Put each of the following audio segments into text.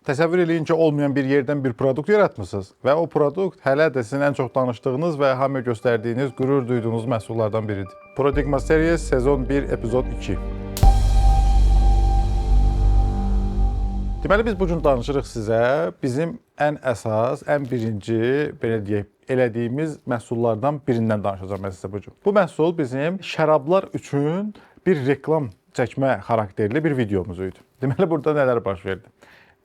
Təsəvvür eləyin ki, olmayan bir yerdən bir produkt yaratmısınız və o produkt hələ də sizin ən çox danışdığınız və hamıya göstərdiyiniz, qürur duyduğunuz məhsullardan biridir. Prodigma Series sezon 1, epizod 2. Deməli, biz bu gün danışırıq sizə bizim ən əsas, ən birinci, belə deyək, elədiyimiz məhsullardan birindən danışacağım mən sizə bu gün. Bu məhsul bizim şərablar üçün bir reklam çəkmə xarakterli bir videomuz idi. Deməli, burada nələr baş verdi?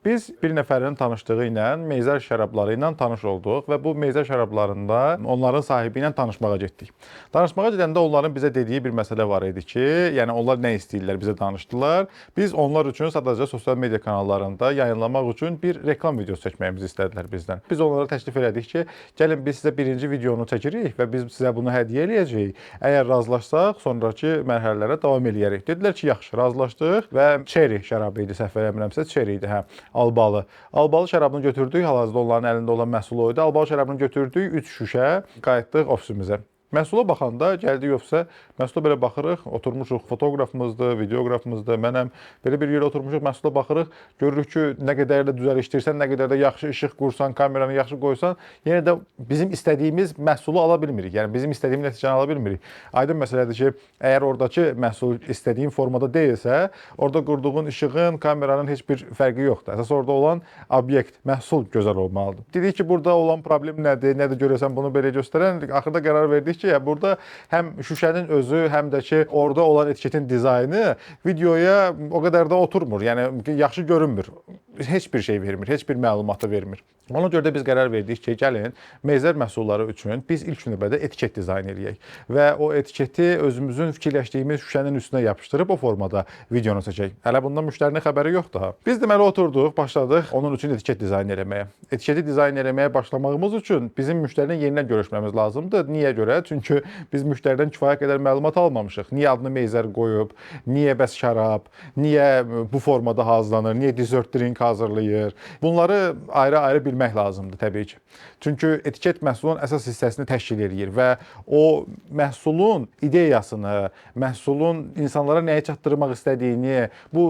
Biz bir nəfərin tanışdığı ilə meyzər şərabları ilə tanış olduq və bu meyzər şərablarında onların sahibi ilə tanışmağa getdik. Tanışmağa gedəndə onların bizə dediyi bir məsələ var idi ki, yəni onlar nə istəyirlər bizə danışdılar. Biz onlar üçün sadəcə sosial media kanallarında yayınlamaq üçün bir reklam videosu çəkməyimizi istədilər bizdən. Biz onlara təklif elədik ki, gəlin biz sizə birinci videonu çəkirik və biz sizə bunu hədiyyə eləyəcəyik. Əgər razılaşsaq, sonrakı mərhələlərə davam eləyərik. Dedilər ki, yaxşı, razılaşdıq və cherry şərabı idi, səhv eləmirəmsə cherry idi, hə. Albalı. Albalı şərabını götürdük, hal-hazırda onların əlində olan məhsul o idi. Albalı şərabını götürdük, 3 şüşə, qayıtdıq ofisimizə. Məhsula baxanda gəldik ofisə, məhsula belə baxırıq, oturmuşuq, fotoqrafımızdır, videoqrafımızdır, mənəm belə bir yerə oturmuşuq, məhsula baxırıq, görürük ki, nə qədər də düzəlişdirsən, nə qədər də yaxşı işıq qursan, kameranı yaxşı qoysan, yenə də bizim istədiyimiz məhsulu ala bilmirik. Yəni bizim istədiyimiz nəticəni ala bilmirik. Aydın məsələdir ki, əgər oradakı məhsul istədiyin formada deyilsə, orada qurduğun işığın, kameranın heç bir fərqi yoxdur. Əsas orada olan obyekt, məhsul gözəl olmalıdır. Dedik ki, burada olan problem nədir, nədir görəsən bunu belə göstərən, axırda qərar verdik ki, burada həm şüşənin özü, həm də ki, orada olan etiketin dizaynı videoya o qədər də oturmur. Yəni yaxşı görünmür. Heç bir şey vermir, heç bir məlumatı vermir. Ona görə də biz qərar verdik ki, gəlin meyzər məhsulları üçün biz ilk növbədə etiket dizayn eləyək və o etiketi özümüzün fikirləşdiyimiz şüşənin üstünə yapışdırıb o formada videonu çəkək. Hələ bundan müştərinin xəbəri yoxdur ha. Biz deməli oturduq, başladıq onun üçün etiket dizayn eləməyə. Etiketi dizayn eləməyə başlamağımız üçün bizim müştərinin yenidən görüşməmiz lazımdır. Niyə görə? Çünki biz müştəridən kifayət qədər məlumat almamışıq. Niyə adını meyzər qoyub, niyə bəs şərab, niyə bu formada hazırlanır, niyə dessert drink hazırlayır. Bunları ayrı-ayrı bilmək lazımdır təbii ki. Çünki etiket məhsulun əsas hissəsini təşkil edir və o məhsulun ideyasını, məhsulun insanlara nəyə çatdırmaq istədiyini, bu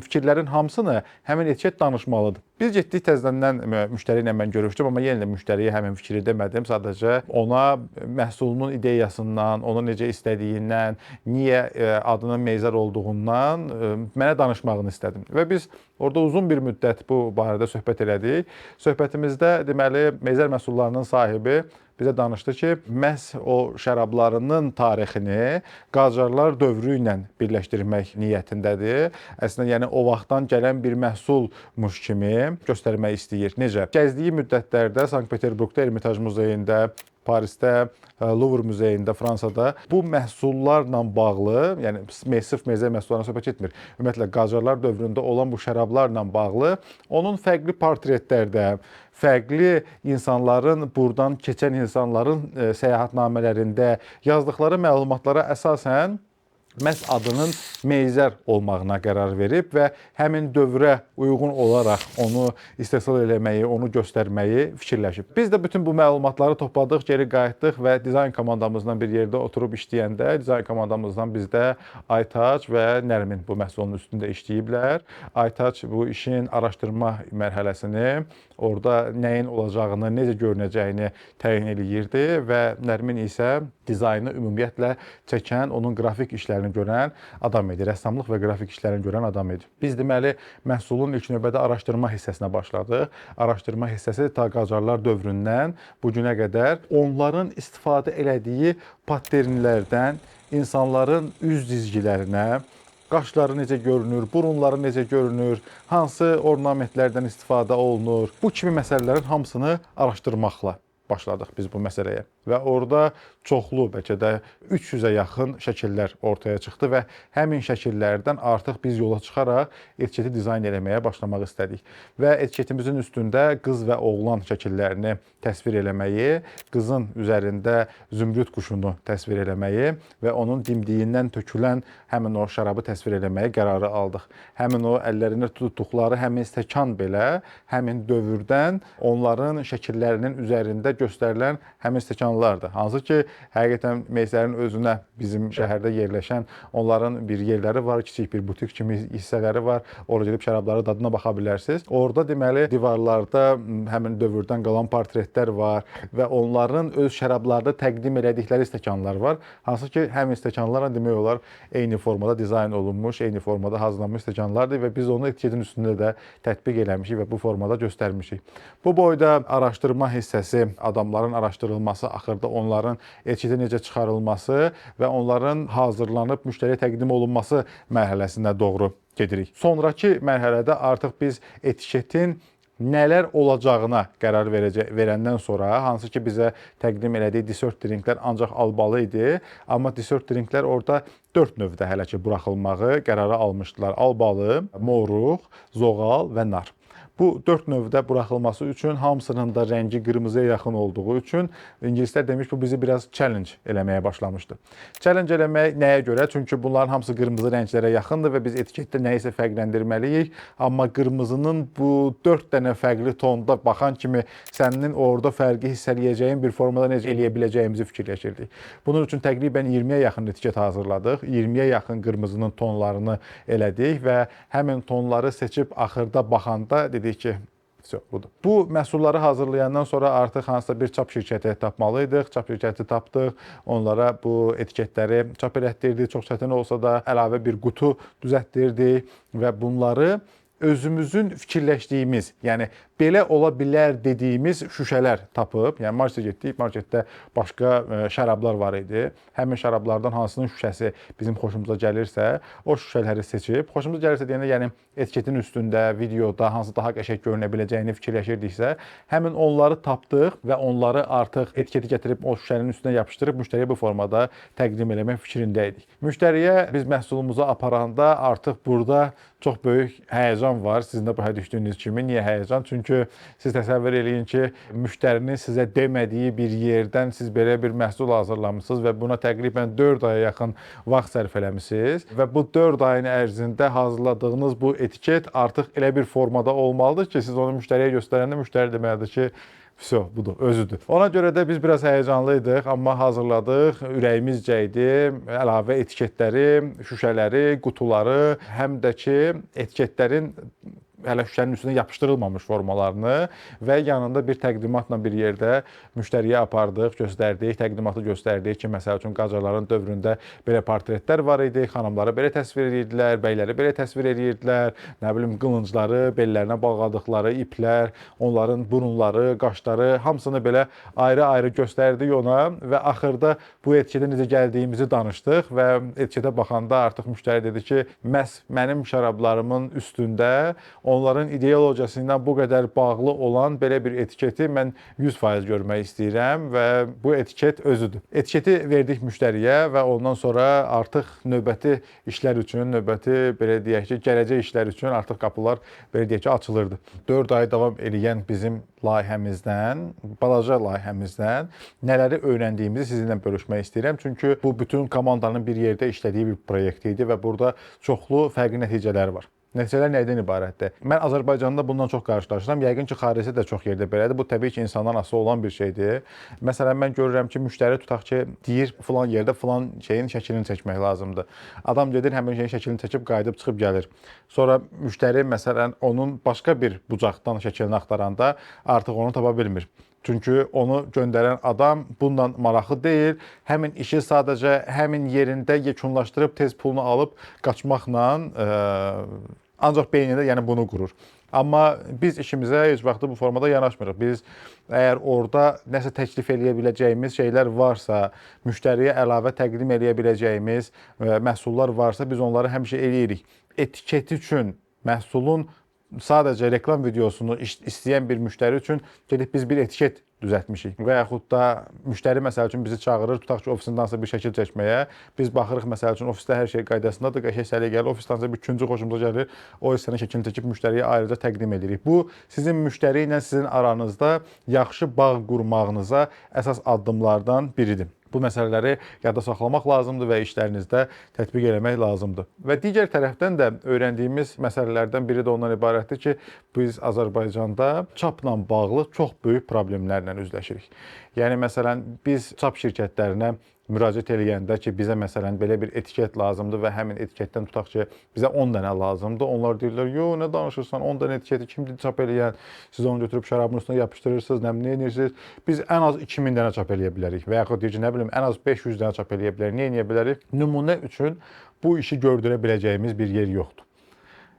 fikirlərin hamısını həmin etiket danışmalıdır. Biz getdik təzədən müştəri ilə mən görüşdüm, amma yenə də müştəriyə həmin fikri demədim. Sadəcə ona məhsulunun ideyasından, onu necə istədiyindən, niyə adının meyzər olduğundan mənə danışmağını istədim. Və biz orada uzun bir müddət bu barədə söhbət elədik. Söhbətimizdə deməli meyzər məhsullarının sahibi bizə danışdı ki, məhz o şərablarının tarixini Qacarlar dövrü ilə birləşdirmək niyyətindədir. Əslində, yəni o vaxtdan gələn bir məhsulmuş kimi göstərmək istəyir. Necə? Gəzdiyi müddətlərdə Sankt-Peterburqda Ermitaj muzeyində, Parisdə, Louvre muzeyində, Fransada bu məhsullarla bağlı, yəni sırf meyzə məhsullarına söhbət etmir. Ümumiyyətlə Qacarlar dövründə olan bu şərablarla bağlı onun fərqli portretlərdə, fərqli insanların, buradan keçən insanların səyahətnamələrində yazdıqları məlumatlara əsasən məhz adının meyzər olmağına qərar verib və həmin dövrə uyğun olaraq onu istehsal eləməyi, onu göstərməyi fikirləşib. Biz də bütün bu məlumatları topladıq, geri qayıtdıq və dizayn komandamızla bir yerdə oturub işləyəndə dizayn komandamızdan bizdə Aytaç və Nərmin bu məhsulun üstündə işləyiblər. Aytaç bu işin araşdırma mərhələsini, orada nəyin olacağını, necə görünəcəyini təyin eləyirdi və Nərmin isə dizaynı ümumiyyətlə çəkən, onun qrafik işlərini görən adam idi. Rəssamlıq və qrafik işlərini görən adam idi. Biz deməli məhsulun ilk növbədə araşdırma hissəsinə başladıq. Araşdırma hissəsi ta Qacarlar dövründən bu günə qədər onların istifadə elədiyi paternlərdən insanların üz cizgilərinə, qaşları necə görünür, burunları necə görünür, hansı ornamentlərdən istifadə olunur, bu kimi məsələlərin hamısını araşdırmaqla başladıq biz bu məsələyə. Və orada çoxlu, bəlkə də 300-ə yaxın şəkillər ortaya çıxdı və həmin şəkillərdən artıq biz yola çıxaraq etiketi dizayn eləməyə başlamaq istədik. Və etiketimizin üstündə qız və oğlan şəkillərini təsvir eləməyi, qızın üzərində zümrüd quşunu təsvir eləməyi və onun dimdiyindən tökülən həmin o şərabı təsvir eləməyə qərarı aldıq. Həmin o əllərində tutduqları həmin stəkan belə həmin dövrdən onların şəkillərinin üzərində göstərilən həmin stəkanlar stəkanlardır. Hansı ki, həqiqətən Meysərin özünə bizim şəhərdə yerləşən onların bir yerləri var, kiçik bir butik kimi hissələri var. Orada gedib şərabların dadına baxa bilərsiniz. Orada deməli divarlarda həmin dövrdən qalan portretlər var və onların öz şərablarda təqdim elədikləri stəkanlar var. Hansı ki, həmin stəkanlarla demək olar eyni formada dizayn olunmuş, eyni formada hazırlanmış stəkanlardır və biz onu etiketin üstündə də tətbiq eləmişik və bu formada göstərmişik. Bu boyda araşdırma hissəsi, adamların araşdırılması, axırda onların etiketə necə çıxarılması və onların hazırlanıb müştəriyə təqdim olunması mərhələsinə doğru gedirik. Sonrakı mərhələdə artıq biz etiketin nələr olacağına qərar verəndən sonra, hansı ki bizə təqdim elədiyi desert drinklər ancaq albalı idi, amma desert drinklər orada 4 növdə hələ ki buraxılmağı qərara almışdılar. Albalı, moruq, zoğal və nar. Bu 4 növdə buraxılması üçün hamısının da rəngi qırmızıya yaxın olduğu üçün ingilislər demiş bu bizi biraz challenge eləməyə başlamışdı. Challenge eləmək nəyə görə? Çünki bunların hamısı qırmızı rənglərə yaxındır və biz etiketdə nəyisə fərqləndirməliyik. Amma qırmızının bu 4 dənə fərqli tonda baxan kimi sənin orada fərqi hiss eləyəcəyin bir formada necə eləyə biləcəyimizi fikirləşirdik. Bunun üçün təqribən 20-yə yaxın etiket hazırladıq. 20-yə yaxın qırmızının tonlarını elədik və həmin tonları seçib axırda baxanda dedik ki, budur. Bu məhsulları hazırlayandan sonra artıq hansısa bir çap şirkəti tapmalıydıq. Çap şirkəti tapdıq. Onlara bu etiketləri çap elətdirdik. Çox çətin olsa da əlavə bir qutu düzəltdirdik və bunları özümüzün fikirləşdiyimiz, yəni belə ola bilər dediyimiz şüşələr tapıb, yəni marketə getdik, marketdə başqa şərablar var idi. Həmin şərablardan hansının şüşəsi bizim xoşumuza gəlirsə, o şüşələri seçib, xoşumuza gəlirsə deyəndə, yəni etiketin üstündə, videoda hansı daha qəşəng görünə biləcəyini fikirləşirdiksə, həmin onları tapdıq və onları artıq etiketi gətirib o şüşənin üstünə yapışdırıb müştəriyə bu formada təqdim eləmək fikrində idik. Müştəriyə biz məhsulumuzu aparanda artıq burada çox böyük həyəcan var. Sizin də başa düşdüyünüz kimi. Niyə həyəcan? Çünki siz təsəvvür eləyin ki, müştərinin sizə demədiyi bir yerdən siz belə bir məhsul hazırlamışsınız və buna təqribən 4 aya yaxın vaxt sərf eləmisiniz və bu 4 ayın ərzində hazırladığınız bu etiket artıq elə bir formada olmalıdır ki, siz onu müştəriyə göstərəndə müştəri deməlidir ki, budur, özüdür. Ona görə də biz biraz həyəcanlıydıq, amma hazırladıq, ürəyimizcə idi. Əlavə etiketləri, şüşələri, qutuları, həm də ki, etiketlərin hələ şüşənin üstünə yapışdırılmamış formalarını və yanında bir təqdimatla bir yerdə müştəriyə apardıq, göstərdik, təqdimatı göstərdik ki, məsəl üçün qacarların dövründə belə portretlər var idi, xanımları belə təsvir edirdilər, bəyləri belə təsvir edirdilər, nə bilim qılıncları, bellərinə bağladıqları iplər, onların burunları, qaşları, hamısını belə ayrı-ayrı göstərdik ona və axırda bu etiketə necə gəldiyimizi danışdıq və etiketə baxanda artıq müştəri dedi ki, məhz mənim şərablarımın üstündə onların ideologiyası ilə bu qədər bağlı olan belə bir etiketi mən 100% görmək istəyirəm və bu etiket özüdür. Etiketi verdik müştəriyə və ondan sonra artıq növbəti işlər üçün, növbəti belə deyək ki, gələcək işlər üçün artıq qapılar belə deyək ki, açılırdı. 4 ay davam edən bizim layihəmizdən, balaca layihəmizdən nələri öyrəndiyimizi sizinlə bölüşmək istəyirəm. Çünki bu bütün komandanın bir yerdə işlədiyi bir proyekt idi və burada çoxlu fərqli nəticələr var. Nəticələr nədən ibarətdir? Mən Azərbaycanda bundan çox qarşılaşıram. Yəqin ki, xaricdə də çox yerdə belədir. Bu təbii ki, insandan asılı olan bir şeydir. Məsələn, mən görürəm ki, müştəri tutaq ki, deyir filan yerdə filan şeyin şəklini çəkmək lazımdır. Adam gedir, həmin şeyin şəklini çəkib qayıdıb çıxıb gəlir. Sonra müştəri məsələn onun başqa bir bucaqdan şəklini axtaranda artıq onu tapa bilmir. Çünki onu göndərən adam bundan maraqlı deyil. Həmin işi sadəcə həmin yerində yekunlaşdırıb tez pulunu alıb qaçmaqla ancaq beynində yəni bunu qurur. Amma biz işimizə heç vaxt bu formada yanaşmırıq. Biz əgər orada nəsə təklif eləyə biləcəyimiz şeylər varsa, müştəriyə əlavə təqdim eləyə biləcəyimiz məhsullar varsa, biz onları həmişə eləyirik. Etiket üçün məhsulun sadəcə reklam videosunu istəyən bir müştəri üçün gedib biz bir etiket düzəltmişik və yaxud da müştəri məsəl üçün bizi çağırır, tutaq ki, ofisindansa bir şəkil çəkməyə. Biz baxırıq məsəl üçün ofisdə hər şey qaydasındadır, qəşəng səliqəli, ofisdansa bir ikinci xoşumuza gəlir, o hissənin şəklini çəkib müştəriyə ayrıca təqdim edirik. Bu sizin müştəri ilə sizin aranızda yaxşı bağ qurmağınıza əsas addımlardan biridir. Bu məsələləri yadda saxlamaq lazımdır və işlərinizdə tətbiq eləmək lazımdır. Və digər tərəfdən də öyrəndiyimiz məsələlərdən biri də ondan ibarətdir ki, biz Azərbaycanda çapla bağlı çox böyük problemlərlə üzləşirik. Yəni məsələn, biz çap şirkətlərinə müraciət eləyəndə ki, bizə məsələn belə bir etiket lazımdır və həmin etiketdən tutaq ki, bizə 10 dənə lazımdır. Onlar deyirlər, "Yo, nə danışırsan? 10 dənə etiketi kimdir çap eləyən? Siz onu götürüb şərabın üstünə yapışdırırsınız, nə edirsiniz? Biz ən az 2000 dənə çap eləyə bilərik." Və yaxud deyir ki, nə bilim, ən az 500 dənə çap eləyə bilərik. Nə edə bilərik? Nümunə üçün bu işi gördürə biləcəyimiz bir yer yoxdur.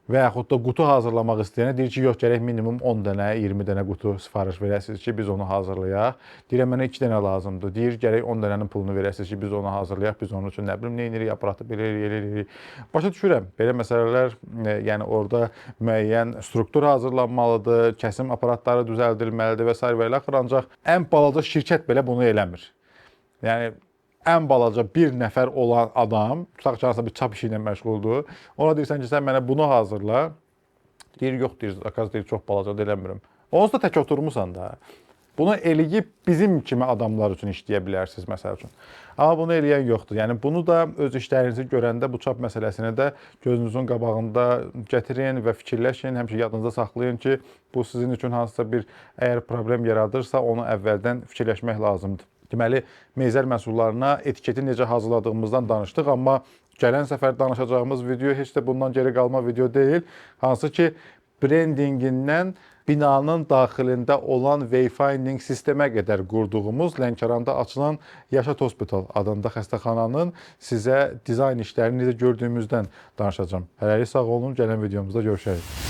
Və yaxud da qutu hazırlamaq istəyənə deyir ki, yox, gərək minimum 10 dənə, 20 dənə qutu sifariş verəsiniz ki, biz onu hazırlayaq. Deyirəm, mənə 2 dənə lazımdır. Deyir, gərək 10 dənənin pulunu verəsiniz ki, biz onu hazırlayaq. Biz onun üçün nə bilim, nə edirik, aparatı belə eləyirik. Başa düşürəm. Belə məsələlər, yəni orada müəyyən struktur hazırlanmalıdır, kəsim aparatları düzəldilməlidir və s. və ilaxır. Ancaq ən balaca şirkət belə bunu eləmir. Yəni ən balaca bir nəfər olan adam, tutaq ki, hansısa bir çap işi ilə məşğuldur. Ona deyirsən ki, sən mənə bunu hazırla. Deyir, yox, deyir, zakaz deyir, çox balacadır, eləmirəm. Onsuz da tək oturmusan da. Bunu eləyib bizim kimi adamlar üçün işləyə bilərsiniz, məsəl üçün. Amma bunu eləyən yoxdur. Yəni bunu da öz işlərinizi görəndə bu çap məsələsini də gözünüzün qabağında gətirin və fikirləşin. Həmişə yadınızda saxlayın ki, bu sizin üçün hansısa bir əgər problem yaradırsa, onu əvvəldən fikirləşmək lazımdır. Deməli, meyzər məhsullarına etiketi necə hazırladığımızdan danışdıq, amma gələn səfər danışacağımız video heç də bundan geri qalma video deyil. Hansı ki, brendingindən binanın daxilində olan wayfinding sistemə qədər qurduğumuz Lənkəranda açılan Yaşat Hospital adında xəstəxananın sizə dizayn işlərini necə gördüyümüzdən danışacağım. Hələlik sağ olun, gələn videomuzda görüşərik.